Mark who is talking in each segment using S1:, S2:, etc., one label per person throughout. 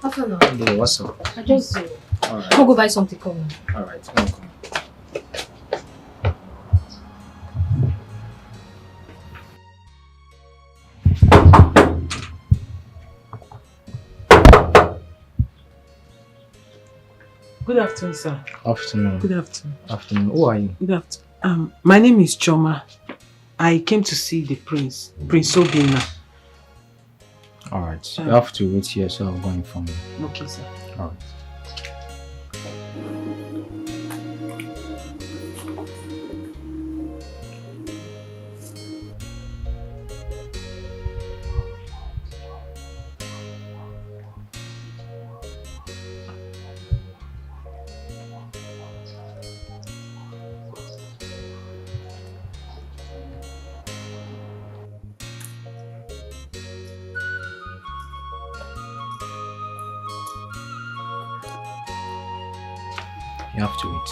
S1: Afternoon.
S2: Hey, what's up?
S1: I just
S2: Alright.
S1: I'll go buy something. Come on.
S2: Alright, welcome.
S3: Good afternoon, sir.
S2: Afternoon.
S3: Good afternoon.
S2: Afternoon. Who are you?
S3: Good afternoon. My name is Choma. I came to see the prince, Prince Obina.
S2: Alright, you have to wait here, so I'll go inform you.
S3: Okay, sir.
S2: Alright. You have to wait.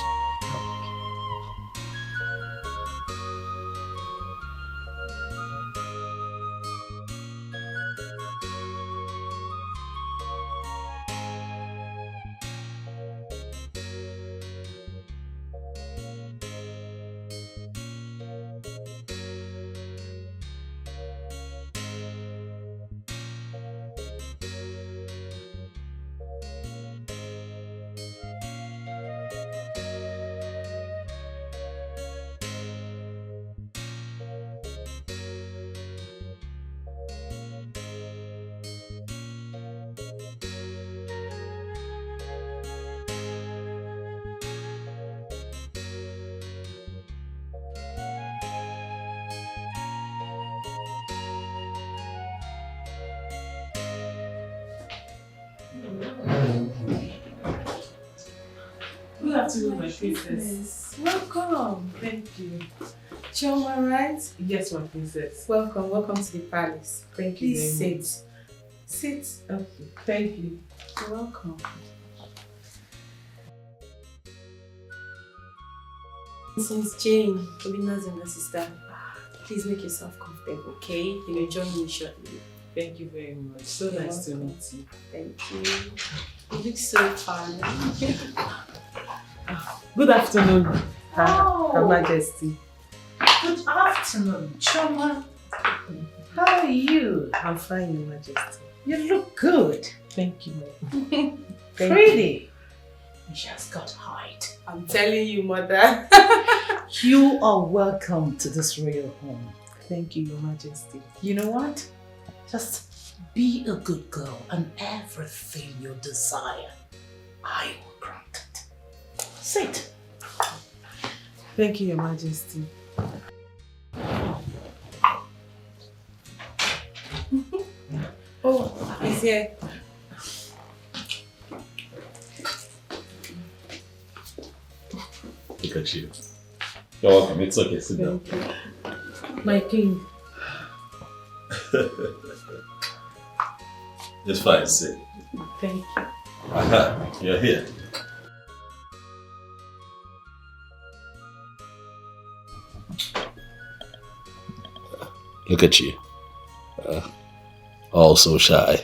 S3: Good afternoon, my princess.
S4: Welcome.
S3: Thank you.
S4: Choma, right?
S3: Yes, my princess.
S4: Welcome to the palace.
S3: Thank you
S4: Please
S3: very
S4: sit. Sit.
S3: much. Okay, thank you.
S4: You're welcome. Since Jane, Obina's younger sister, please make yourself comfortable, okay? You'll join me shortly.
S3: Thank you very much. So
S4: You're
S3: nice to
S4: welcome.
S3: meet you.
S4: Thank you. You look so fun.
S3: Good afternoon,
S4: Oh.
S3: Her Majesty.
S5: Good afternoon, Choma. How are you?
S3: I'm fine, Your Majesty.
S5: You look good.
S3: Thank you.
S4: Thank
S5: Pretty. She has got height.
S4: I'm telling you, mother.
S5: You are welcome to this royal home.
S3: Thank you, Your Majesty.
S5: You know what? Just be a good girl and everything you desire, I will grant it. Sit.
S3: Thank you, Your Majesty.
S4: Oh, he's here.
S6: Look at you. You're welcome. It's okay. Sit down.
S3: Thank you. My king.
S6: It's fine. Sit.
S3: Thank you.
S6: Aha, you're here. Look at you. All so shy.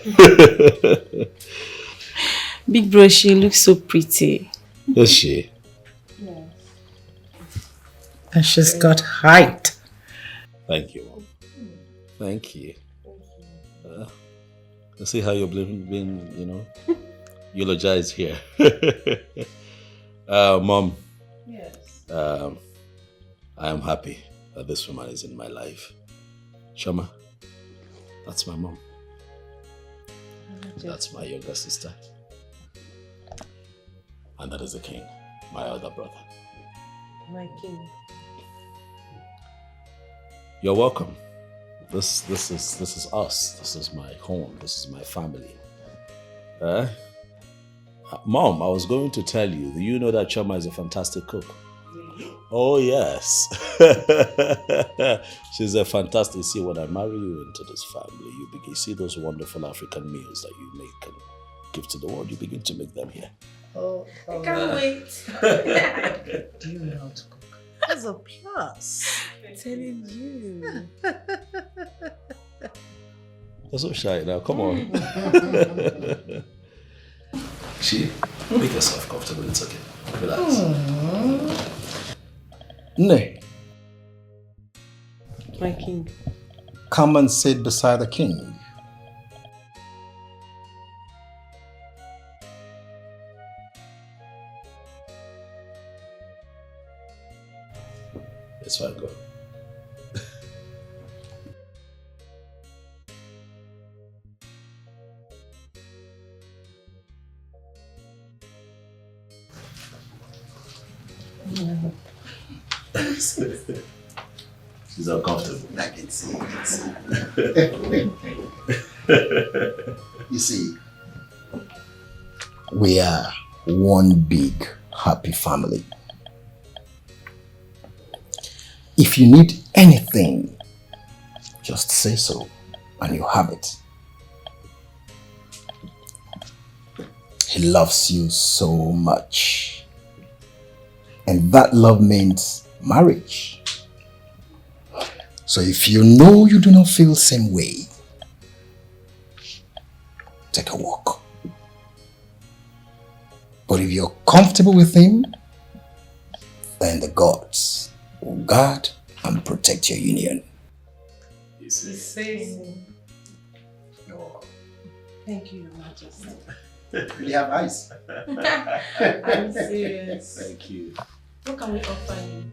S4: Big bro, she looks so pretty.
S6: Is she?
S5: And she's got height.
S6: Thank you, Mom. Thank you. I see how you've been, eulogized here. Mom.
S5: Yes.
S6: I am happy that this woman is in my life. Choma, that's my mom. That's my younger sister. And that is the king, my elder brother.
S3: My king.
S6: You're welcome. This is us. This is my home. This is my family. Mom, I was going to tell you, do you know that Choma is a fantastic cook?
S3: Really?
S6: Oh, yes. She's a fantastic. See, when I marry you into this family, you see those wonderful African meals that you make and give to the world, you begin to make them here.
S5: Oh,
S4: I can't wait.
S5: do you know how to cook? That's a plus.
S4: I'm telling you.
S6: You're so shy now. Come on. See? Make yourself comfortable. It's okay. Relax.
S1: Nay,
S3: My king.
S1: come and sit beside the king.
S6: It's fine, go. She's uncomfortable.
S1: I can see. You see, we are one big happy family. If you need anything, just say so and you have it. He loves you so much. And that love means marriage. So if you know you do not feel the same way, take a walk. But if you're comfortable with him, then the gods will guard and protect your union.
S6: You see?
S3: Thank you, Your Majesty.
S1: You have eyes.
S4: I'm serious.
S6: Thank you.
S4: What can we offer you?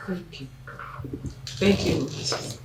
S3: Thank you. Thank you, Your Majesty.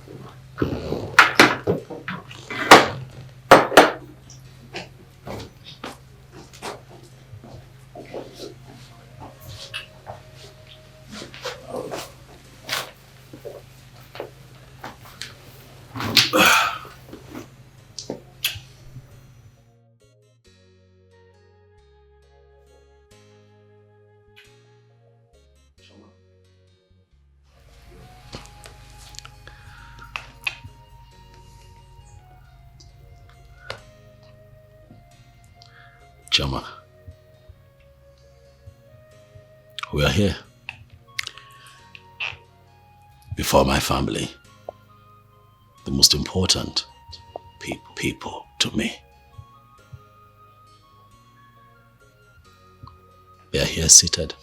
S6: Chama, we are here before my family, the most important people to me. They are here seated.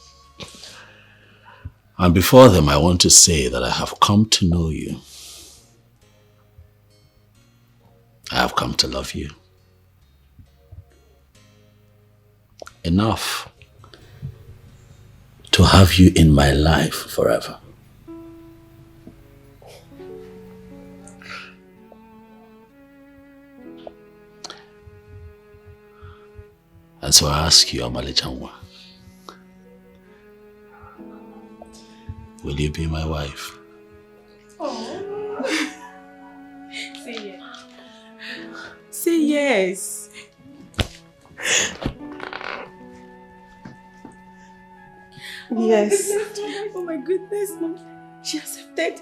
S6: And before them, I want to say that I have come to know you. I have come to love you. Enough to have you in my life forever. And so I ask you, Amale Chanwa, will you be my wife?
S4: Oh. Say yes. Say yes. Yes. Oh my goodness, Mom. She accepted.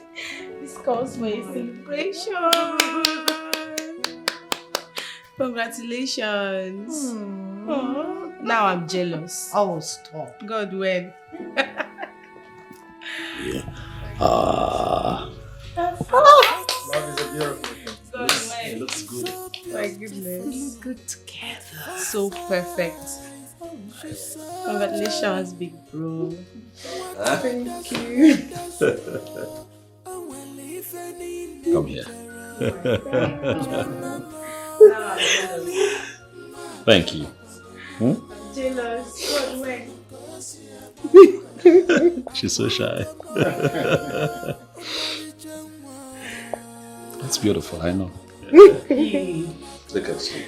S4: This calls for a celebration. Congratulations. Oh, now I'm jealous.
S5: Oh, stop.
S4: God, when?
S6: Yeah.
S1: Love is a beautiful thing.
S4: God,
S6: It
S4: when?
S6: looks good.
S4: My goodness.
S5: Feeling good together.
S4: So perfect. Congratulations, big bro. Thank you.
S6: Come here.
S4: Now I'm jealous.
S6: Thank you.
S4: Jealous. God, when?
S6: She's so shy. It's beautiful, I know. Look at you.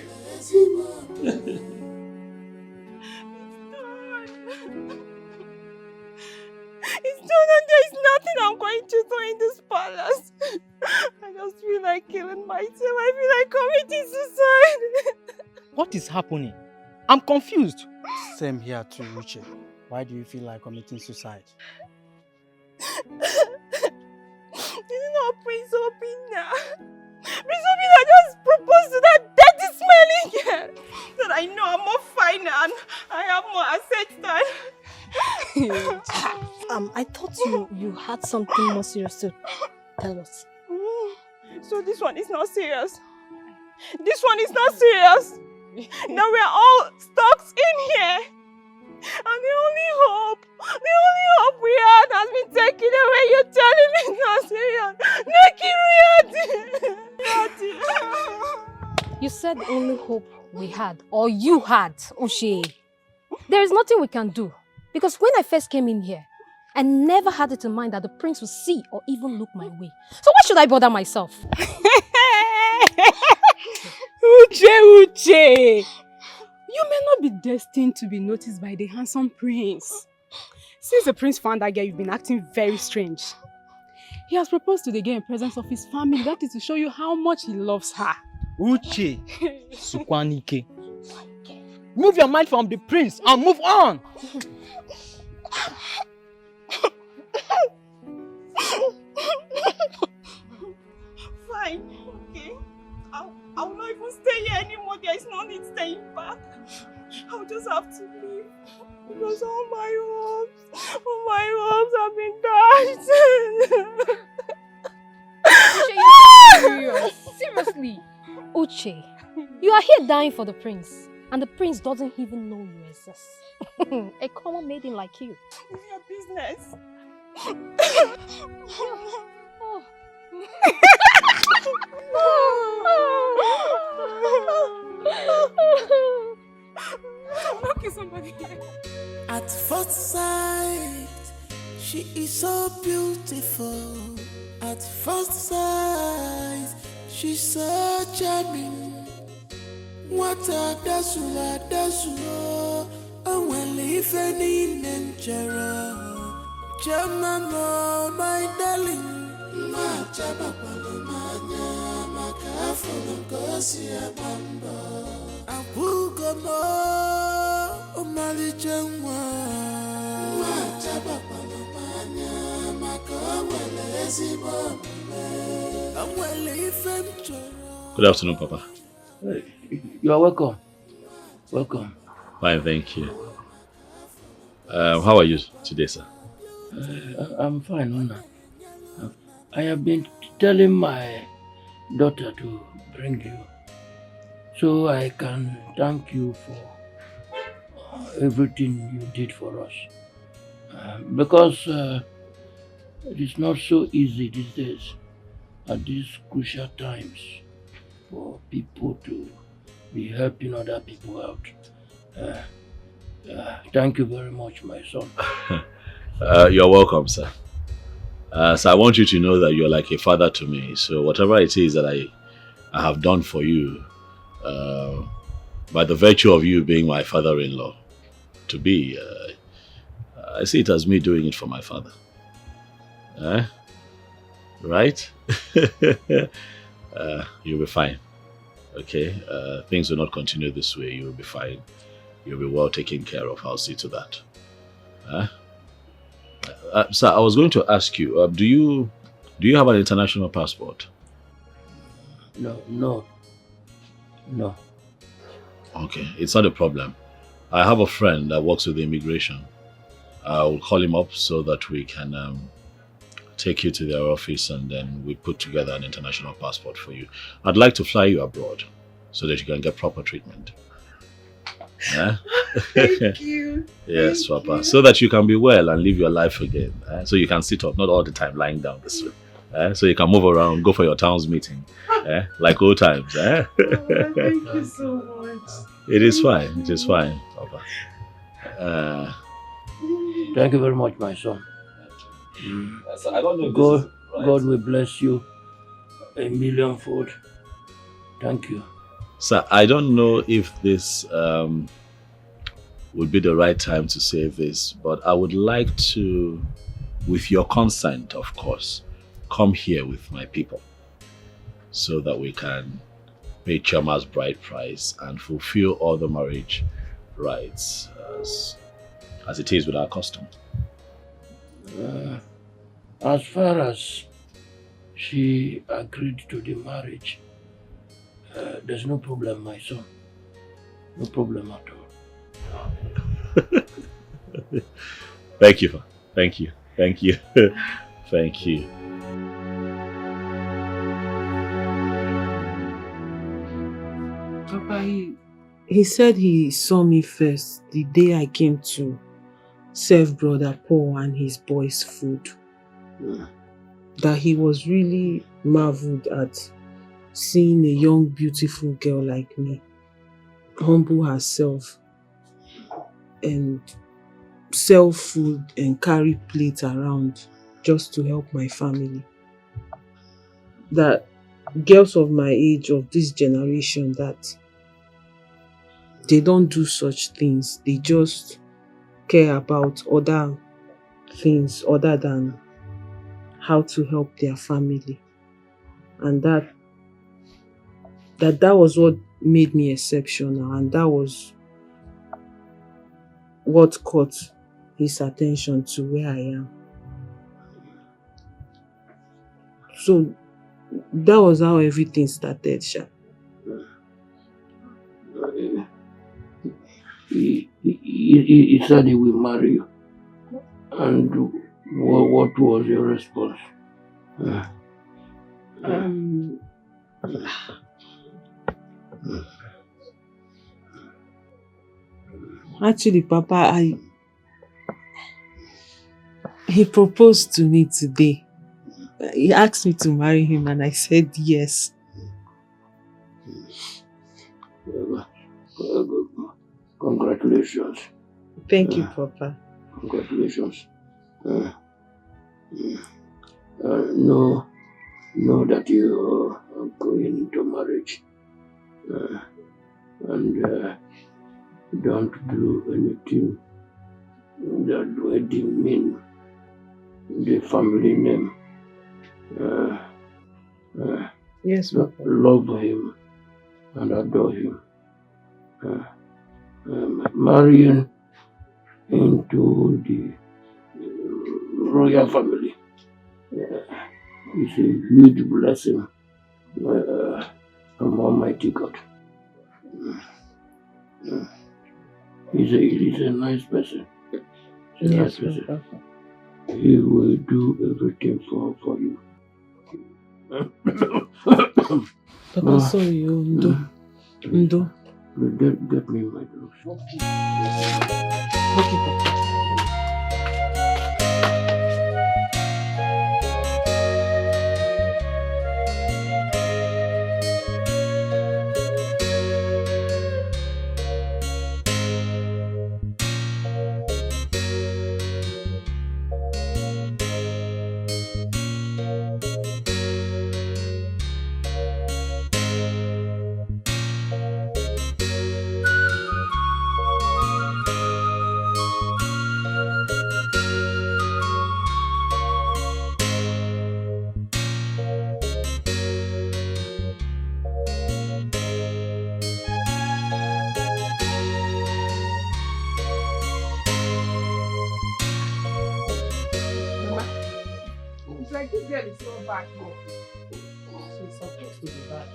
S4: It's done and there's nothing I'm going to do in this palace. I just feel like killing myself. I feel like committing suicide.
S2: What is happening? I'm confused.
S7: Same here too, Uche. Why do you feel like committing suicide?
S4: This is not Prince Obina. Prince Obina just proposed to that dirty smelling girl. That I know I'm more fine and I have more assets than...
S8: I thought you had something more serious to tell us.
S4: So this one is not serious. This one is not serious. Now we are all stuck in here. And the only hope we had has been taken away. You're telling me it's not serious.
S8: You said the only hope we had, or you had, Uche. There is nothing we can do. Because when I first came in here, I never had it in mind that the prince would see or even look my way. So why should I bother myself?
S4: Uche! You may not be destined to be noticed by the handsome prince. Since the prince found that girl, you've been acting very strange. He has proposed to the girl in presence of his family. That is to show you how much he loves her.
S2: Uche, Sukwanike. Move your mind from the prince and move on.
S4: Fine, okay. I will not even stay here anymore. There is no need staying back. I'll just have to leave. Because all my hopes have been dashed.
S8: Uche, you're not serious. Seriously. Uche, you are here dying for the prince. And the prince doesn't even know you exist. A common maiden like you.
S4: It's your business.
S9: At first sight, she is so beautiful. At first sight, she's so charming. What a dasula, and when if any nenchera, Jamano, my darling. Ma chaba palomanya, makafu ngosia bamba. Abugomo, omali chengwa. Ma chaba palomanya, makawele zibombe. Amwele ifemchora.
S6: Good afternoon, Papa.
S10: You are welcome. Welcome.
S6: Fine, thank you. How are you today, sir?
S10: I'm fine, Nona. I have been telling my daughter to bring you so I can thank you for everything you did for us. Because it is not so easy these days at these crucial times for people to be helping other people out. Thank you very much, my son.
S6: You're welcome, sir. So I want you to know that you're like a father to me. So whatever it is that I have done for you, by the virtue of you being my father-in-law, to be, I see it as me doing it for my father. Right? You'll be fine. Okay? Things will not continue this way. You'll be fine. You'll be well taken care of. I'll see to that. Sir, I was going to ask you, do you have an international passport?
S10: No.
S6: Okay, it's not a problem. I have a friend that works with the immigration. I will call him up so that we can take you to their office and then we put together an international passport for you. I'd like to fly you abroad so that you can get proper treatment. Yeah?
S4: Thank you.
S6: Yes, Papa. So that you can be well and live your life again. So you can sit up, not all the time lying down this way. So you can move around, go for your town's meeting. Like old times.
S4: Thank you so much.
S6: It is fine. It is fine, Papa.
S10: Thank you very much, my son.
S6: I don't know if
S10: God will bless you a millionfold. Thank you.
S6: Sir, I don't know if this would be the right time to say this, but I would like to, with your consent, of course, come here with my people so that we can pay Chama's bride price and fulfill all the marriage rights as it is with our custom.
S10: As far as she agreed to the marriage, there's no problem, my son. No problem at all.
S6: Thank you. Thank you. Thank you. Thank you.
S3: Papa, he said he saw me first the day I came to serve Brother Paul and his boys food. That he was really marveled at seeing a young, beautiful girl like me humble herself and sell food and carry plates around just to help my family. That girls of my age, of this generation, that they don't do such things. They just care about other things other than how to help their family. And that was what made me exceptional, and that was what caught his attention to where I am. So that was how everything started, Sha.
S10: He said he will marry you. And what was your response?
S3: Actually, Papa, he proposed to me today. He asked me to marry him and I said yes.
S10: Congratulations.
S3: Thank you, Papa.
S10: Congratulations. Know that you are going into marriage. And don't do anything that will demean the family name.
S3: Yes, Papa.
S10: Love him and adore him. Marrying into the royal family is a huge blessing from Almighty God. He's a nice person. He's a nice person.
S3: Papa.
S10: He will do everything for you.
S3: Papa, sorry, Ndo.
S10: Get me my drugs.
S3: Okay, Papa.
S11: This girl is so back here. She's supposed to be back.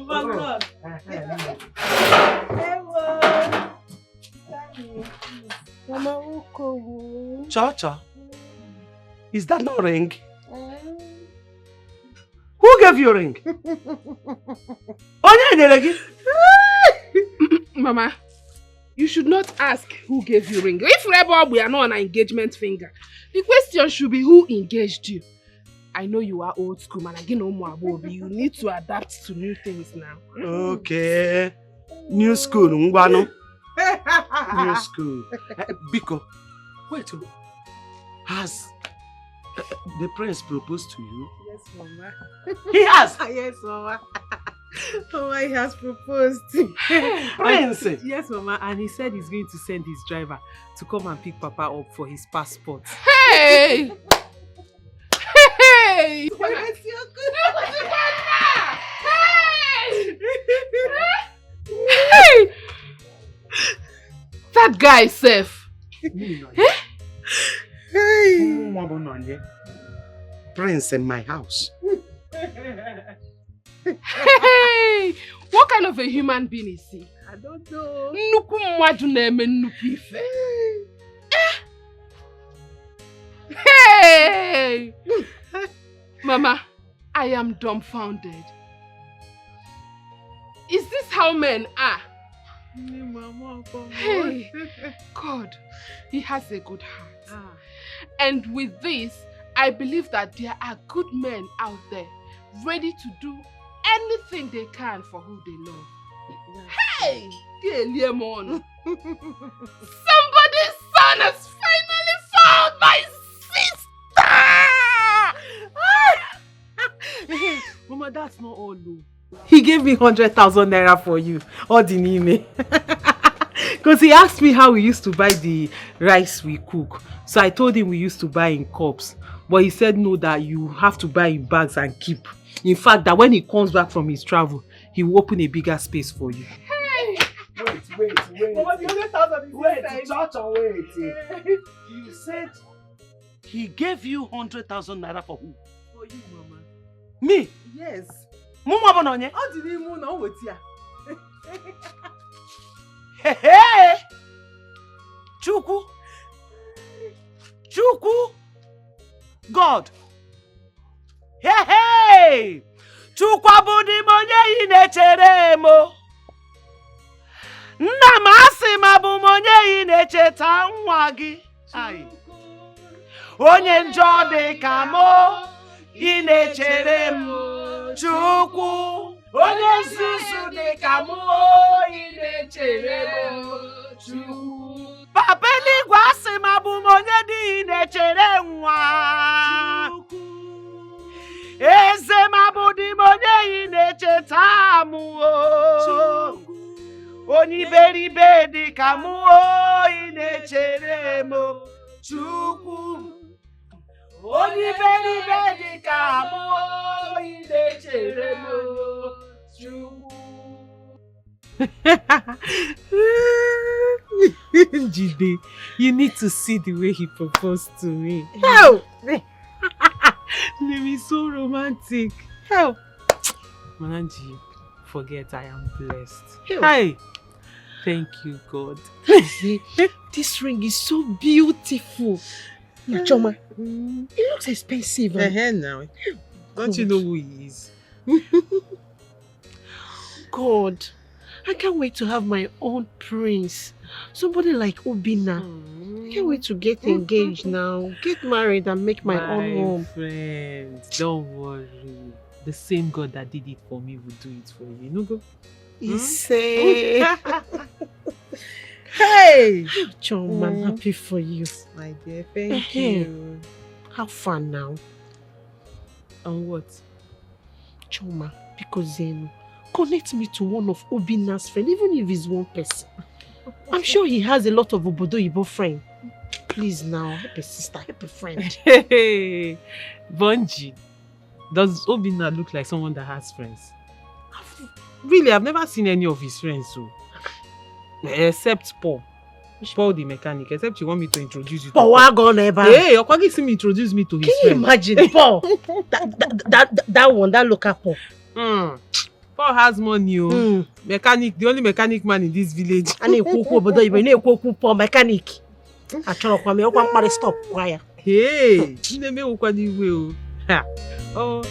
S4: Mama, Mama,
S12: Cha-cha, is that no ring? Who gave you a ring?
S11: Mama, you should not ask who gave you ring. If we are not on an engagement finger, the question should be who engaged you. I know you are old school, man. Again, you need to adapt to new things now.
S12: Okay. New school, Ngwano. New school. Biko, wait. Has the prince proposed to you?
S11: Yes, Mama.
S12: He has?
S11: Yes, Mama. Mama, he has proposed.
S12: Prince?
S3: Yes, Mama, and he said he's going to send his driver to come and pick Papa up for his passport.
S11: Hey! Hey! that guy, Seth?
S12: Hey! Prince in my house.
S11: Hey! What kind of a human being is he?
S3: I don't know.
S11: Nuku mwadu neme nuku ife. Hey! Mama, I am dumbfounded. Is this how men are? Hey, God, he has a good heart. And with this, I believe that there are good men out there ready to do anything they can for who they love. Hey, Lemon. Somebody's son has finally found my sister!
S3: Mama, that's not all though. He gave me 100,000 naira for you. All the name. Because he asked me how we used to buy the rice we cook. So I told him we used to buy in cups. But he said no, that you have to buy in bags and keep. In fact, that when he comes back from his travel, he will open a bigger space for you.
S11: Hey!
S12: Wait.
S3: Mama, the 100,000 is
S12: wait. You said he gave you 100,000 naira for who?
S3: For you, Mama.
S12: Me?
S3: Yes.
S12: Mama Bononye?
S3: How did he move now with you?
S12: Hey! Chukwu! God! Hey! Chukwu abudi monye inechere mo. Nna m asị m abụ monye inecheta nwa gị. Onye njọ dị ka mo inechere m. Chukwu onye nzuzu dị ka mo inechere m. Chukwu Papa eluigwe asị m abụ monye dị inechere nwa. Eze m abụdị monye inecheta m. Onye iberibe dị ka m inechere m. Chukwu onye iberibe dị ka m inechere m. Chukwu.
S3: Jide, you need to see the way he proposed to me. Hell! Name is so romantic. Hell! Mananji, forget I am blessed. Hi! Thank you, God.
S13: This ring is so beautiful. Choma, it looks expensive.
S3: Now. Don't you know who he is?
S13: God, I can't wait to have my own prince. Somebody like Obina. I can't wait to get engaged now. Get married and make my own home.
S3: Friend, don't worry. The same God that did it for me will do it for you. No go?
S13: Hey! Choma, I'm happy for you.
S3: My dear, thank you.
S13: Have fun now.
S3: On what?
S13: Choma, because connect me to one of Obina's friends, even if it's one person. I'm sure he has a lot of Obodo-Ibo friends. Please now, help a sister, help a friend.
S3: Hey, Bunji, does Obina look like someone that has friends? Really, I've never seen any of his friends, so except Paul. Paul the mechanic, except you want me to introduce you to
S13: Paul. Hey,
S3: Okwagi see me introduce me to his friend.
S13: Can you imagine Paul? that one, that local Paul.
S3: Paul has money. Mechanic, the only mechanic man in this village.
S13: And Paul mechanic. Stop.
S3: Hey, oh.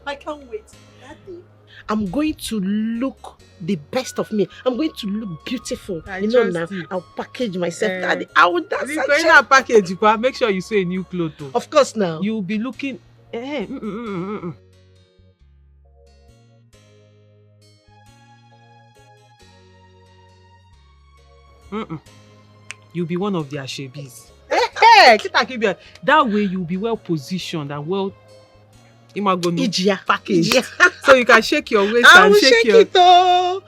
S13: I can't wait. That day, I'm going to look the best of me. I'm going to look beautiful. Now, I'll package myself. Daddy, I will dance.
S3: If you're going to package, make sure you sew a new clothes.
S13: Of course, now.
S3: You'll be looking. You'll be one of their shebis. That way you'll be well positioned and well Imagonu
S13: Ijia.
S3: package.
S13: Ijia.
S3: So you can shake your waist
S13: I
S3: and
S13: will
S3: shake
S13: shake
S3: your...
S13: it oh.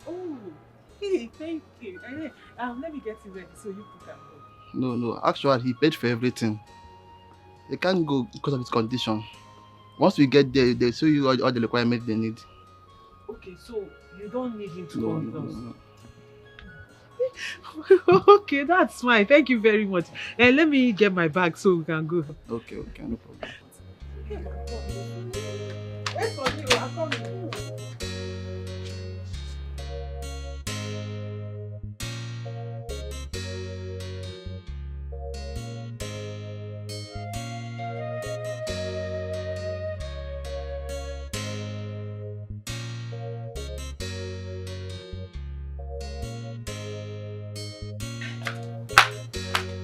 S3: Oh, hey, thank you. Let me get you ready so you can go.
S14: No. Actually, he paid for everything. They can't go because of his condition. Once we get there, they'll show you all the requirements they need.
S3: Okay, so you don't need him to
S14: No,
S3: come with
S14: no.
S3: us. Okay, that's fine. Thank you very much. And let me get my bag so we can go.
S14: Okay, no problem.
S3: Wait for me, I'm coming.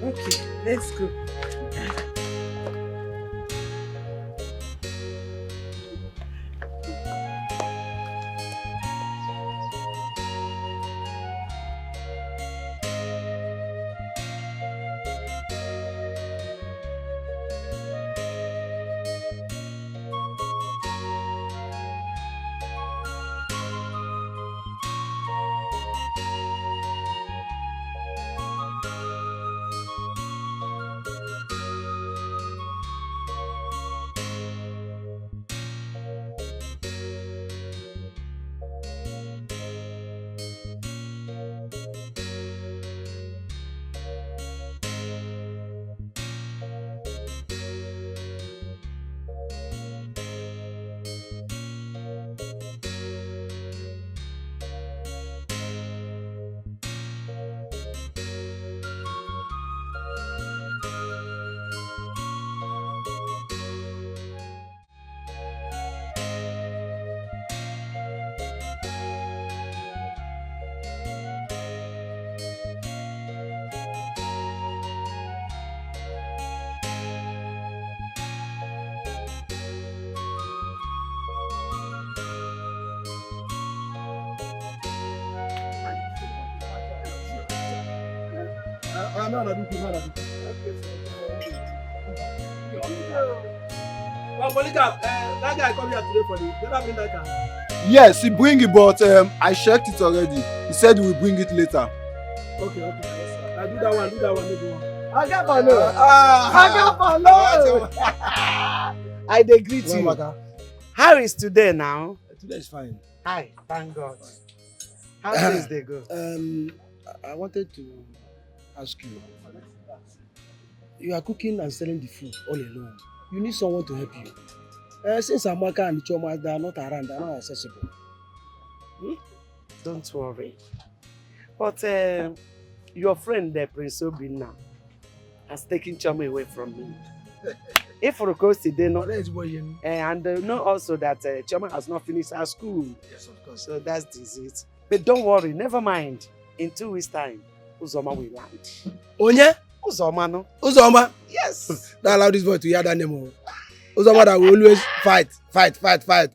S3: Okay, let's go.
S12: That guy come here today for the. Did I bring that car?
S15: Yes, he bring it, but I checked it already. He said he will bring it later.
S12: Okay. Yes, I do that one, maybe one.
S16: I got follow. I dey greet you. How is today now?
S12: Today is fine.
S16: Hi, thank God. How things they go?
S12: I wanted to ask you. You are cooking and selling the food all alone. You need someone to help you. Since Amaka and Choma they are not around, they are not accessible.
S16: Don't worry. But your friend, Prince Obinna, has taken Choma away from me. If for course they know, and know also that Choma has not finished her school.
S12: Yes, of course.
S16: So that's it. But don't worry, never mind. In 2 weeks' time, Uzoma will land.
S12: Onye?
S16: Uzoma, no?
S12: Uzoma?
S16: Yes.
S12: Don't allow this boy to hear that name. Uzoma that will always fight. And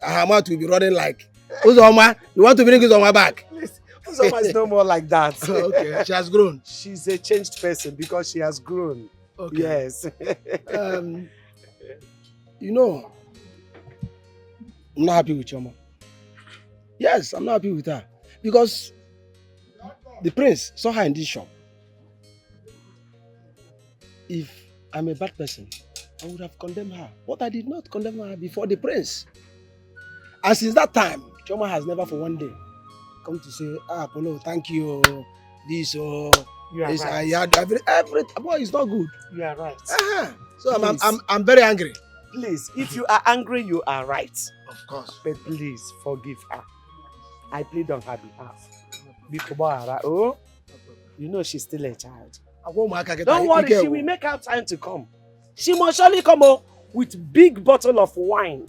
S12: her mouth will be running like. Uzoma, you want to bring Uzoma back?
S16: Please, Uzoma is no more like that.
S12: Okay, she has grown.
S16: She's a changed person because she has grown. Okay. Yes.
S12: You know, I'm not happy with Choma. Yes, I'm not happy with her. Because the prince saw her in this shop. If I'm a bad person, I would have condemned her. But I did not condemn her before the prince. And since that time, Choma has never for one day come to say, Apollo, thank you. This or this,
S16: right.
S12: I had every boy, it's not good.
S16: You are right.
S12: So I'm very angry.
S16: Please, if you are angry, you are right.
S12: Of course.
S16: But please forgive her. I plead on her behalf. Oh, you know she's still a child. Don't worry, she will make out time to come. She must surely come. Oh, with big bottle of wine.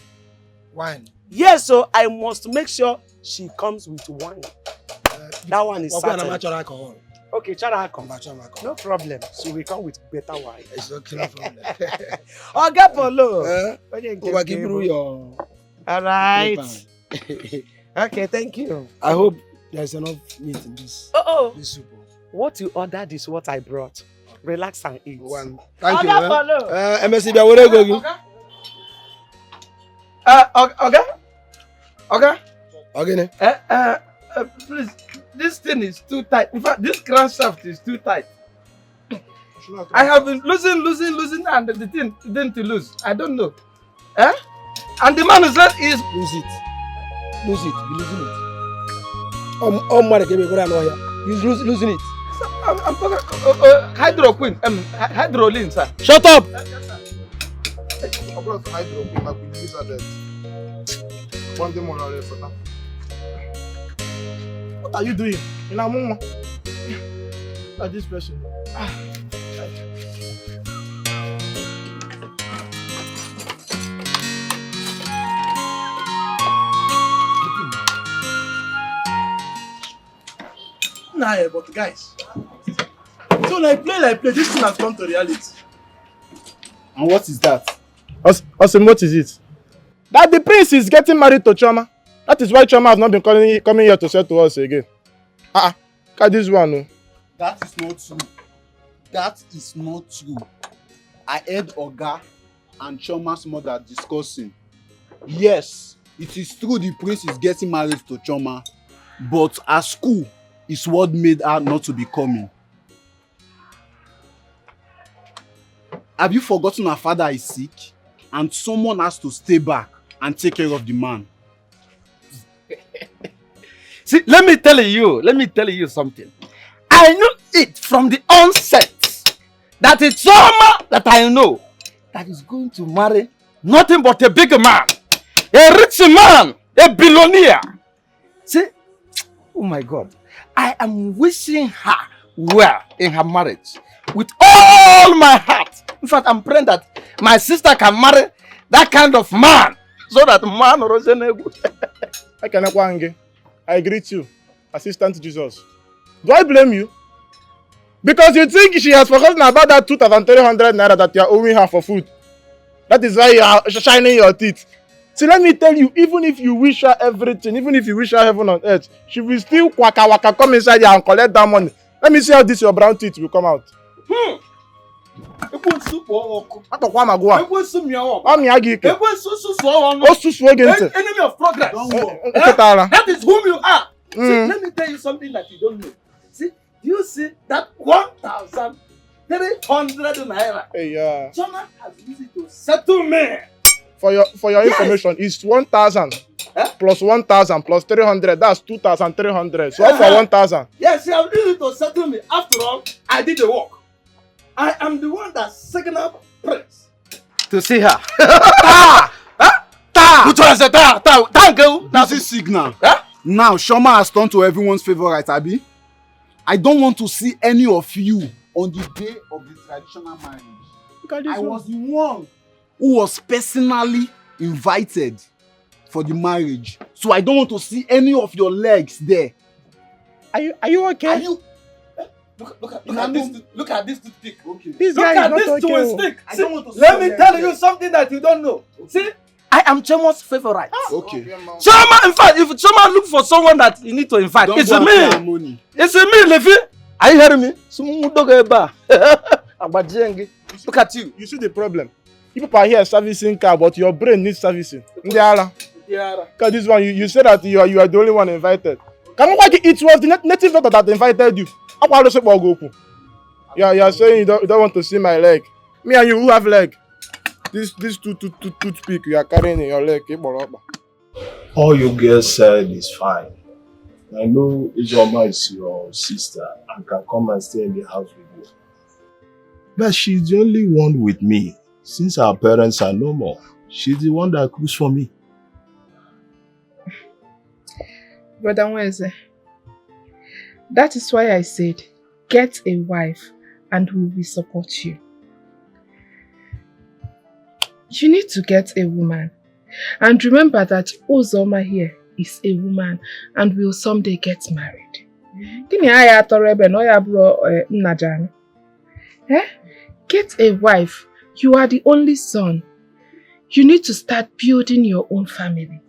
S12: Wine?
S16: Yes, so I must make sure she comes with wine. That one is certain.
S12: Alcohol.
S16: Okay, Chara come. No problem. She will come with better wine.
S12: It's okay, no problem.
S16: Oga Polo.
S12: Give me your...
S16: All right. Okay, thank you.
S12: I hope there's enough meat in this. This soup.
S16: What you ordered is what I brought. Relax and eat.
S12: Thank you.
S16: Polo.
S12: MSC, where are you going? Okay.
S17: Please, this thing is too tight. In fact, this crankshaft is too tight. I have been losing, and the thing didn't lose. I don't know. And the man who said is
S12: lose it. Be losing it. He's losing it.
S17: I'm talking hydroquin, hydrolin, sir.
S12: Shut up! What are you doing? In a moment. At this person. Nah, but guys. So like play, this thing has come to reality.
S15: And what is that?
S12: Awesome, what is it? That the prince is getting married to Choma. That is why Choma has not been coming here to say to us again. Look at this one. No.
S15: That is not true. That is not true. I heard Oga and Choma's mother discussing. Yes, it is true the prince is getting married to Choma, but at school is what made her not to be coming. Have you forgotten her father is sick and someone has to stay back and take care of the man?
S17: See, let me tell you something. I knew it from the onset that it's Choma that I know that is going to marry nothing but a big man, a rich man, a billionaire. See, oh my God, I am wishing her well in her marriage with all my heart. In fact, I'm praying that my sister can marry that kind of man so that man
S12: I greet you, Assistant Jesus. Do I blame you? Because you think she has forgotten about that 2,300 naira that you are owing her for food. That is why you are shining your teeth. See, let me tell you, even if you wish her everything, even if you wish her heaven on earth, she will still waka come inside here and collect that money. Let me see how your brown teeth will come out. Enemy
S17: of progress. That is whom you are. See, let me tell you something that you don't know. See, you see that 1,300 naira.
S12: Yeah.
S17: Choma has used it to settle me.
S12: For your information, it's 1,000 plus 1,000 plus 300. That's 2,300. So for 1,000.
S17: Yes, she has used it to settle me. After all, I did the work. I am the one that signaled Prince to see her.
S15: Which one is that? This is signal. Now, Choma has turned to everyone's favorite, Abi. I don't want to see any of you on the day of the traditional marriage. I was the one who was personally invited for the marriage. So I don't want to see any of your legs there.
S12: Are you okay?
S17: Are you? Look at this stick. Okay.
S12: This guy is not okay.
S17: Stick. See, let me tell you something that you don't know. See, I am Choma's favorite.
S15: Okay.
S17: Choma, in fact, if Choma look for someone that you need to invite, it's me. It's me, Levi. Are you hearing me? Look at you.
S12: You see the problem. People are here servicing car, but your brain needs servicing. Because this one, you said that you are the only one invited. It was the native doctor that invited you. You are saying you don't want to see my leg. Me and you, who have leg? This toothpick you are carrying in your leg.
S6: All you girls said is fine. I know Ijoma is your sister and can come and stay in the house with you. But she's the only one with me. Since our parents are no more, she's the one that cooks for me.
S11: Brother Weze, that is why I said, get a wife and we will support you. You need to get a woman. And remember that Uzoma here is a woman and will someday get married. Get a wife. You are the only son. You need to start building your own family.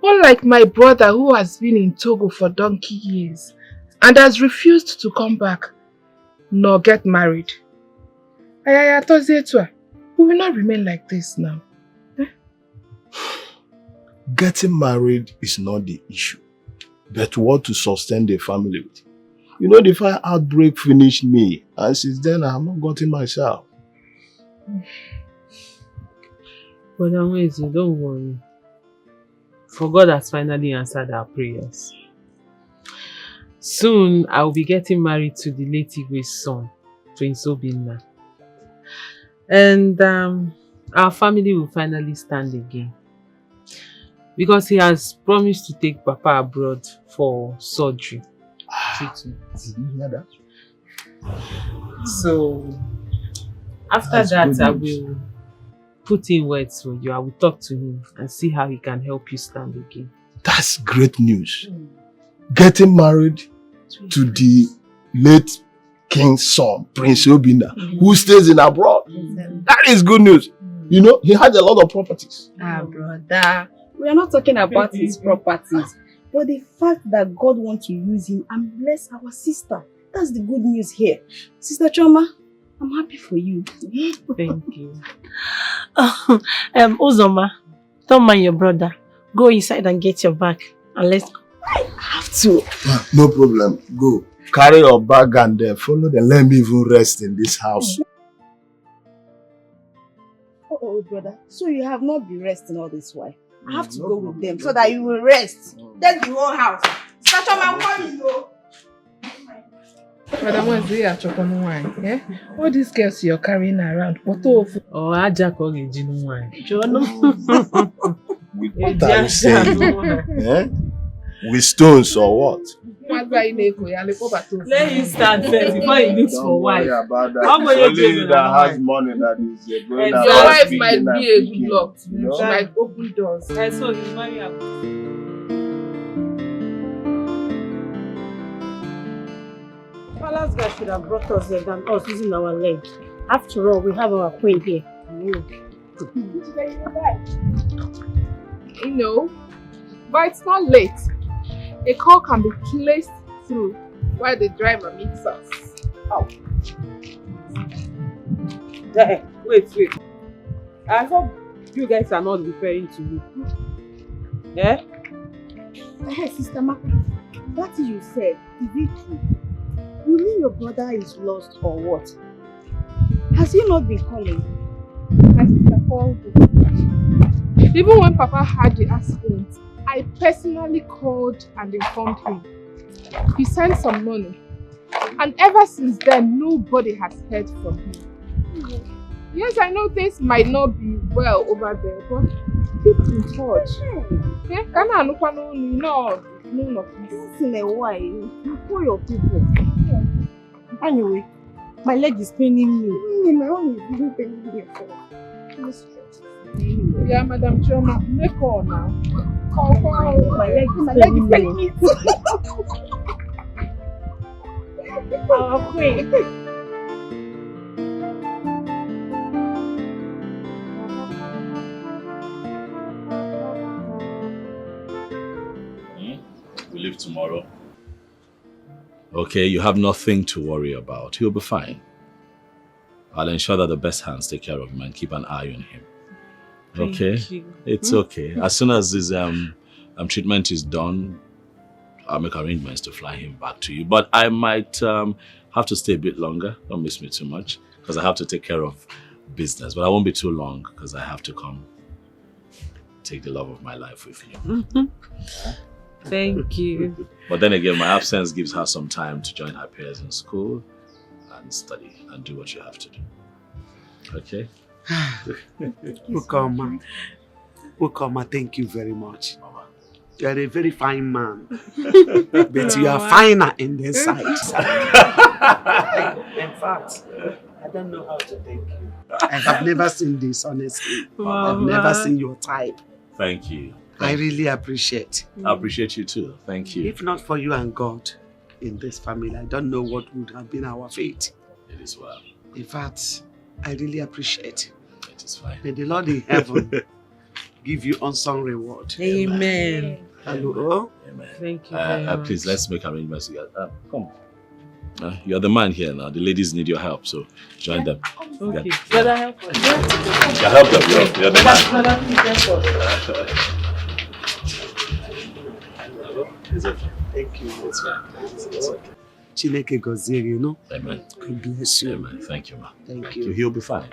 S11: Unlike my brother who has been in Togo for donkey years and has refused to come back nor get married. We will not remain like this now.
S18: Getting married is not the issue, but what to sustain the family with. You know, the fire outbreak finished me, and since then I have not gotten myself.
S3: But don't worry. For God has finally answered our prayers. Soon I will be getting married to the late Igwe's son, Prince Obinna. And our family will finally stand again. Because he has promised to take Papa abroad for surgery. Treatment.
S18: Did you hear that?
S3: So, after that, I will put in words for you. I will talk to him and see how he can help you stand again.
S18: That's great news. Getting married to the late king's son, Prince Obinna, who stays in abroad. That is good news. You know, he had a lot of properties.
S4: Brother, we are not talking about his properties, but the fact that God wants to use him and bless our sister. That's the good news here. Sister Choma, I'm happy for you.
S3: Thank you.
S13: Uzoma, don't mind your brother. Go inside and get your bag and let's go.
S4: I have to.
S18: No problem. Go. Carry your bag and follow them. Let me even rest in this house.
S4: Oh, brother. So you have not been resting all this while. I have to go with them so that you will rest. That's the whole house. Sister Choma, I'm coming, though.
S11: Madam, what's the chocolate wine? Yeah? All these girls you're carrying around. What of?
S3: Oh, I jack original wine.
S18: What are you saying? With stones or what?
S3: Let him start first before he looks for wife.
S18: Don't worry about that.
S3: How
S18: It's only that has money that is going
S11: your
S18: around
S11: wife
S18: speaking
S11: might
S18: and
S11: be a
S18: picking.
S11: good luck.
S18: You know?
S11: She might open doors.
S3: So he's married up.
S13: Palace guy should have brought us there than us using our leg. After all, we have our queen here.
S11: You know, but it's not late. A call can be placed through while the driver meets us. Oh.
S3: Wait. I hope you guys are not referring to me. Yeah?
S4: Hey, Sister Maka, what you said, is it true? You mean your brother is lost or what? Has he not been coming?
S11: My sister called me. Even when Papa had the accident, I personally called and informed him. He sent some money. And ever since then, nobody has heard from him. Yes, I know things might not be well over there, but keep in touch. Yeah, can I look on no
S4: Once in a while, you call your people.
S13: Anyway, my leg is paining me.
S4: My own is even paining me before.
S11: Yeah, Madam Choma, make call now. Call.
S13: My leg is paining me. Our queen.
S6: We leave tomorrow. Okay, you have nothing to worry about. He'll be fine. I'll ensure that the best hands take care of him and keep an eye on him. Okay?
S3: Thank you.
S6: It's okay. As soon as his treatment is done, I'll make arrangements to fly him back to you. But I might have to stay a bit longer. Don't miss me too much, because I have to take care of business. But I won't be too long, because I have to come take the love of my life with you.
S3: Thank you.
S6: But then again, my absence gives her some time to join her peers in school and study and do what you have to do. Okay?
S16: Ukoma, thank you very much. You are a very fine man. But you are finer in this side. In fact, I don't know how to thank you. I have never seen this, honestly.
S3: Wow.
S16: I've never seen your type.
S6: Thank you.
S16: I really appreciate.
S6: I appreciate you too. Thank you.
S16: If not for you and God in this family, I don't know what would have been our fate.
S6: It is well.
S16: In fact, I really appreciate.
S6: It is fine.
S16: May the Lord in heaven give you unsung reward.
S3: Amen.
S16: Hello.
S6: Amen.
S3: Thank you very much.
S6: Please, let's make arrangements together. Come. You're the man here now. The ladies need your help, so join them.
S3: Okay. Brother, help us.
S6: Yeah, help them. You're the man.
S3: Brother, please help us.
S6: Is it?
S16: Thank you.
S6: It's fine. It's okay.
S16: Chineke gozie you, know.
S6: Amen.
S16: God bless you.
S6: Amen. Thank you, ma.
S16: Thank you.
S6: He'll be fine.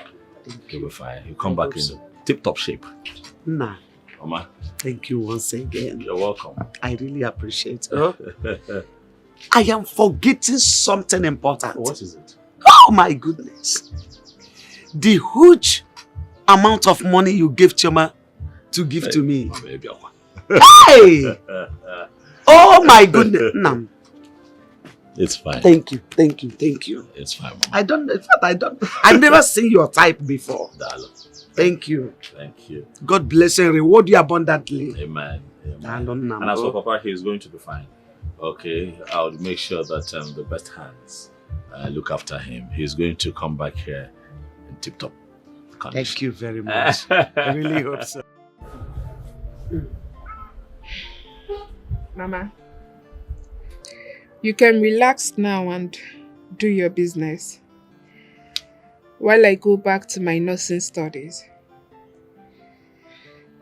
S6: He'll be fine. He'll come back in tip-top shape.
S16: Nah.
S6: Oma.
S16: Thank you once again.
S6: You're welcome.
S16: I really appreciate it. I am forgetting something important.
S6: What is it?
S16: Oh my goodness. The huge amount of money you gave Chioma to give to me. Hey! Oh my goodness. No.
S6: It's fine.
S16: Thank you. Thank you. Thank you.
S6: It's fine, Mama.
S16: I've never seen your type before. Thank you.
S6: Thank you.
S16: God bless and reward you abundantly.
S6: Amen. Amen. And as for Papa, he's going to be fine. Okay, I'll make sure that the best hands look after him. He's going to come back here in tip-top condition.
S16: Thank you very much. I really hope so.
S11: Mama, you can relax now and do your business while I go back to my nursing studies.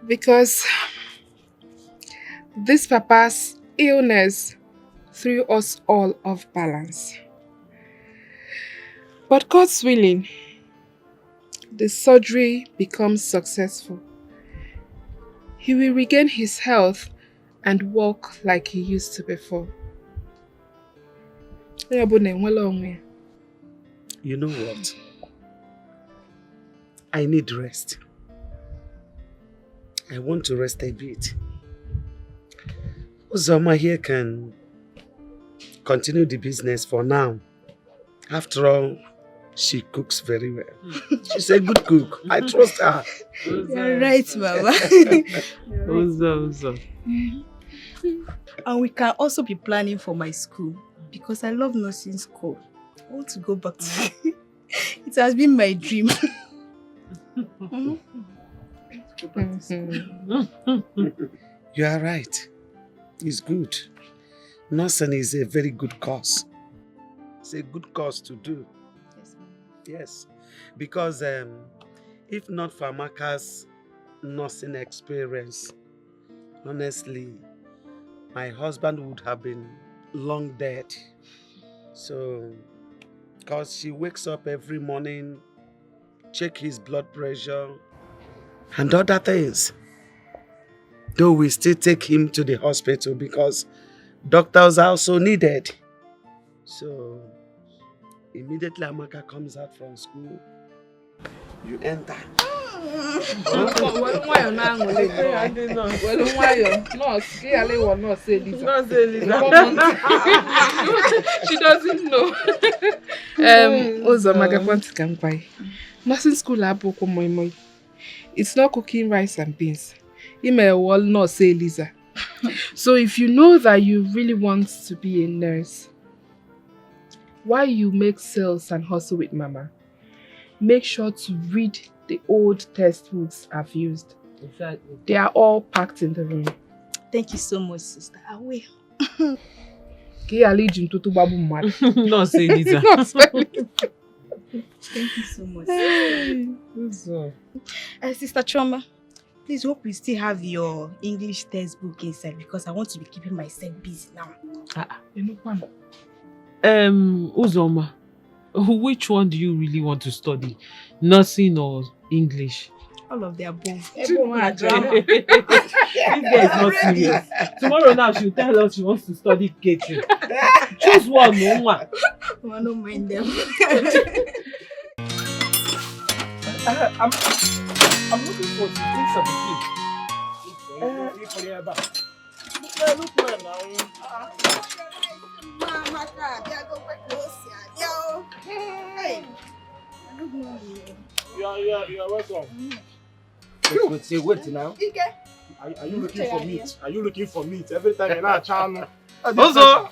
S11: Because this Papa's illness threw us all off balance. But God's willing, the surgery becomes successful. He will regain his health and walk like he used to before.
S16: You know what? I need rest. I want to rest a bit. Uzoma here can continue the business for now. After all, she cooks very well. She's a good cook. I trust her.
S4: You're right, Mama.
S3: Uzo.
S4: And we can also be planning for my school because I love nursing school. I want to go back to it. It has been my dream.
S16: You are right. It's good. Nursing is a very good cause. It's a good cause to do.
S4: Yes, ma'am.
S16: Yes. Because if not for Amaka's nursing experience, honestly, my husband would have been long dead. So, because she wakes up every morning, check his blood pressure, and other things. Though we still take him to the hospital because doctors are also needed. So, immediately Amaka comes out from school, you enter.
S11: She doesn't know. Nursing school, it's not cooking rice and beans. You may well not say Lisa. So if you know that you really want to be a nurse, while you make sales and hustle with Mama, make sure to read the old textbooks I've used.
S3: Exactly.
S11: They are all packed in the room.
S4: Thank you so much, sister. I will.
S3: No, say Lisa.
S4: Thank you so much. Sister Choma, please hope you still have your English textbook inside because I want to be keeping myself busy now.
S3: Uzoma, which one do you really want to study? Nursing or English?
S4: All of the above.
S3: This girl is not serious. Tomorrow now she'll tell us she wants to study catering. Choose one, no one.
S4: I don't mind them.
S3: I'm looking for things of the
S12: You are welcome.
S17: Wait now.
S12: Are you looking for meat? Are you looking for meat? Every time you're not channel.
S17: Also,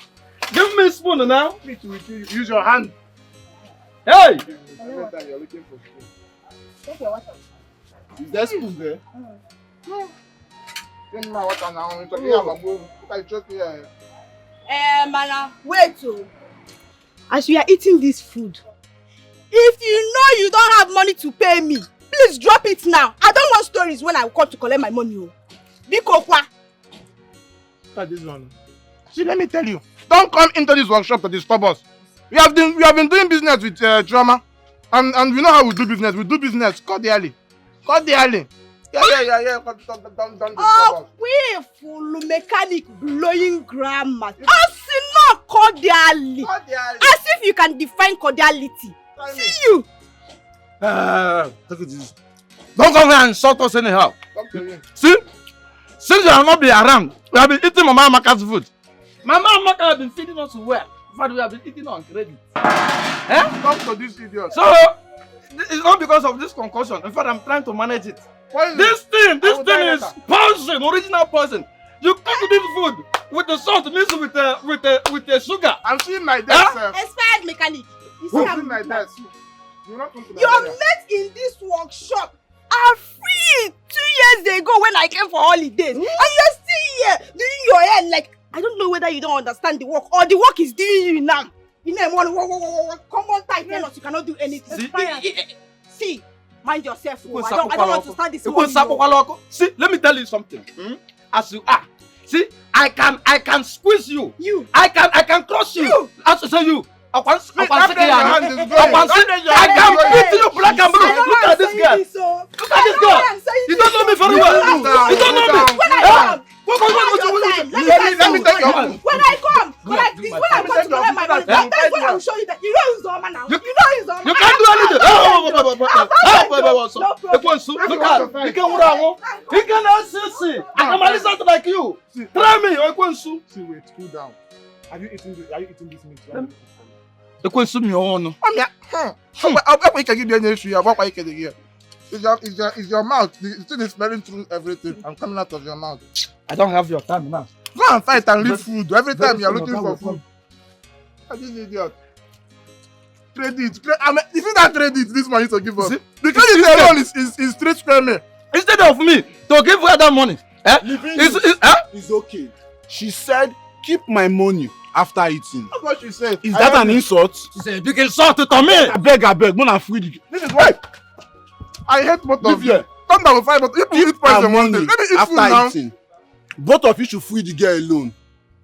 S17: give me a spoon now.
S12: Meat with you. Use your hand.
S17: Hey!
S12: Every time you're looking for spoon.
S4: Take your water.
S12: Is there spoon there? Give me my water now. I'm talking about move. I trust me.
S4: Mana, wait. As we are eating this food, if you know you don't have money to pay me, please drop it now. I don't want stories when I come to collect my money. Biko kwa.
S12: Look at this one. See, let me tell you. Don't come into this workshop to disturb us. We have been doing business with Drama. And we know how we do business. We do business cordially. Cordially. Yeah. Don't disturb us.
S4: We full mechanic blowing grammar. As not cordially. As if you can define cordiality. See you.
S17: Look at this. Don't come here and insult us anyhow. See? Since you have not been around, we have been eating Mama Amaka's food. Mama Amaka has been feeding us well. In fact, we have been eating on credit.
S12: Talk to this idiot.
S17: So, it's not because of this concussion. In fact, I'm trying to manage it. This thing is poison, original poison. You cook this food with the salt mixed with the sugar.
S12: I'm seeing my desk, sir.
S4: Expired mechanic.
S12: I'm seeing my desk.
S4: Your mates in this workshop are free 2 years ago when I came for holidays. And you're still here doing your hair like, I don't know whether you don't understand the work or the work is doing you now. You know, come on tight, tell us you cannot do anything. See, mind yourself. I don't want to stand this morning.
S17: See, let me tell you something. As you are, see, I can squeeze you. I can crush you. As I say you. I can beat you black and blue. Look at this girl. Look at this girl. You don't know me very well. You don't know me.
S12: Let me take your hand.
S4: When I come to collect my money, that's when I will show you that you know he's Zoma now. You know he's Zoma.
S17: You can't do anything. He cannot see. I can listen like you. Try me.
S12: See, wait, cool down. Are you eating this meat?
S17: It's
S12: your mouth. The thing is smelling through everything. I'm coming out of your mouth.
S17: I don't have your time now.
S12: Go and fight and leave food. Every time you're looking for food. This idiot. Credit. If you don't credit, this money to give us. The credit alone is straight spare me.
S17: Instead of me to give her that money.
S15: It's okay. She said, keep my money after eating.
S12: That's what she said.
S15: Is that an insult?
S17: She said, you can insult it to me.
S15: I beg, Mona free.
S12: This is why I hate both of you. Come down with five, but if you eat poison one day, let me eat food now.
S15: Eating. Both of you should free the girl alone.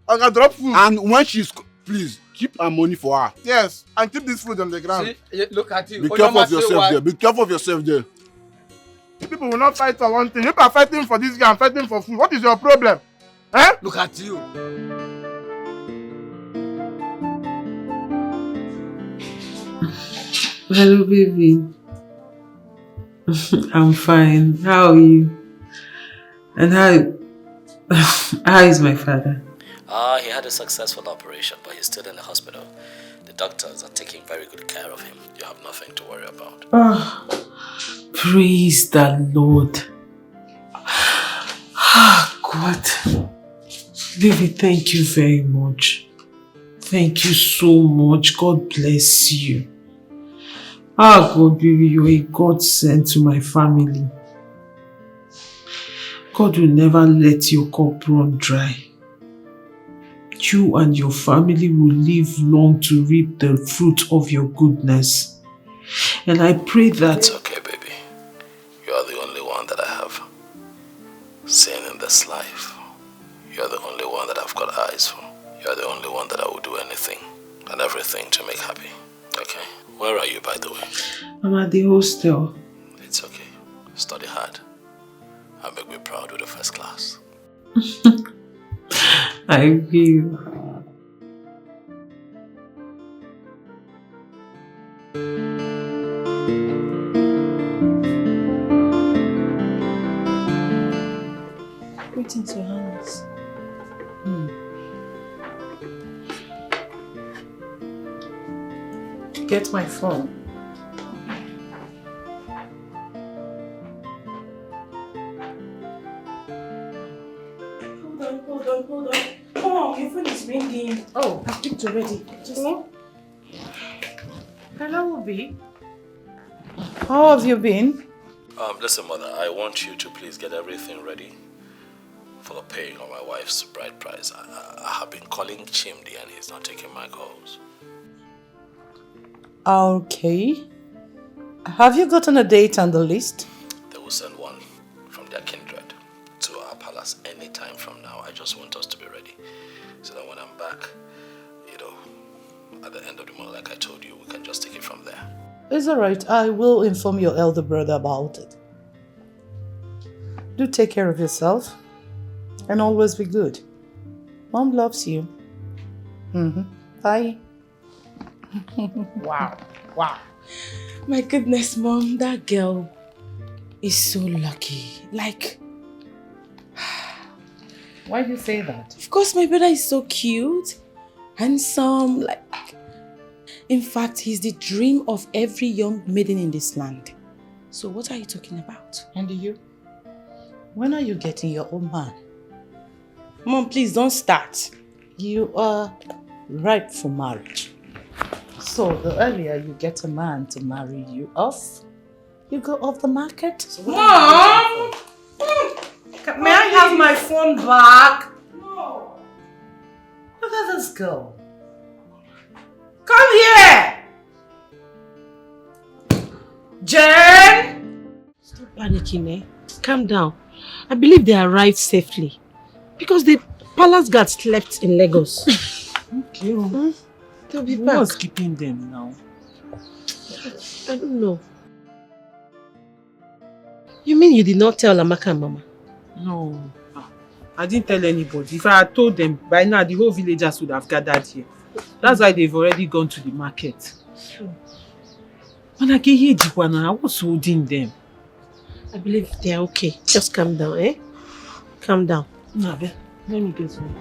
S12: I can drop food.
S15: And when she's, please, keep her money for her.
S12: Yes, and keep this food on the ground.
S17: See, look at you.
S15: Be careful of yourself there. Be careful of yourself there.
S12: People will not fight for one thing. People are fighting for this guy and fighting for food. What is your problem?
S17: Look at you.
S3: Hello, baby. I'm fine. How are you? And how is my father?
S19: He had a successful operation, but he's still in the hospital. The doctors are taking very good care of him. You have nothing to worry about.
S3: Oh, praise the Lord. God. Baby, thank you very much. Thank you so much. God bless you. God, baby, you're a God sent to my family. God will never let your cup run dry. You and your family will live long to reap the fruit of your goodness. And I pray that...
S19: It's okay, baby. You are the only one that I have seen in this life. You are the only one that I've got eyes for. You are the only one that I will do anything and everything to make happy. Okay? Where are you, by the way?
S3: I'm at the hostel.
S19: It's okay. Study hard. And make me proud with the first class.
S3: I will.
S8: Greetings, Your Highness.
S3: Get my phone.
S4: hold on. Oh, your phone is ringing.
S5: Oh, I picked already. Just...
S20: Hello, Obi. How have you been?
S6: Listen, Mother, I want you to please get everything ready for paying on my wife's bride price. I have been calling Chimdi and he's not taking my calls.
S20: Okay. Have you gotten a date on the list?
S6: They will send one from their kindred to our palace anytime from now. I just want us to be ready so that when I'm back, at the end of the month, like I told you, we can just take it from there.
S20: It's alright. I will inform your elder brother about it. Do take care of yourself and always be good. Mom loves you. Bye.
S4: Wow. My goodness, Mom, that girl is so lucky. Like,
S20: why do you say that?
S4: Of course, my brother is so cute, handsome, like, in fact, he's the dream of every young maiden in this land. So what are you talking about?
S20: And you? When are you getting your own man?
S4: Mom, please don't start.
S20: You are ripe for marriage. So the earlier you get a man to marry you off, you go off the market. So
S4: Mom! May I have my phone back?
S20: No. Look at this girl.
S4: Come here! Jen!
S13: Stop panicking, eh? Calm down. I believe they arrived safely. Because the palace guard slept in Lagos.
S20: Okay.
S13: They'll be
S20: Who
S13: back.
S20: was keeping them now?
S13: I don't know. You mean you did not tell Amaka and Mama?
S3: No. I didn't tell anybody. If I had told them, by now the whole villagers would have gathered here. That's why they've already gone to the market. When I get here, I was holding them.
S13: I believe they are okay. Just calm down, eh? Calm down.
S3: No, let me get some.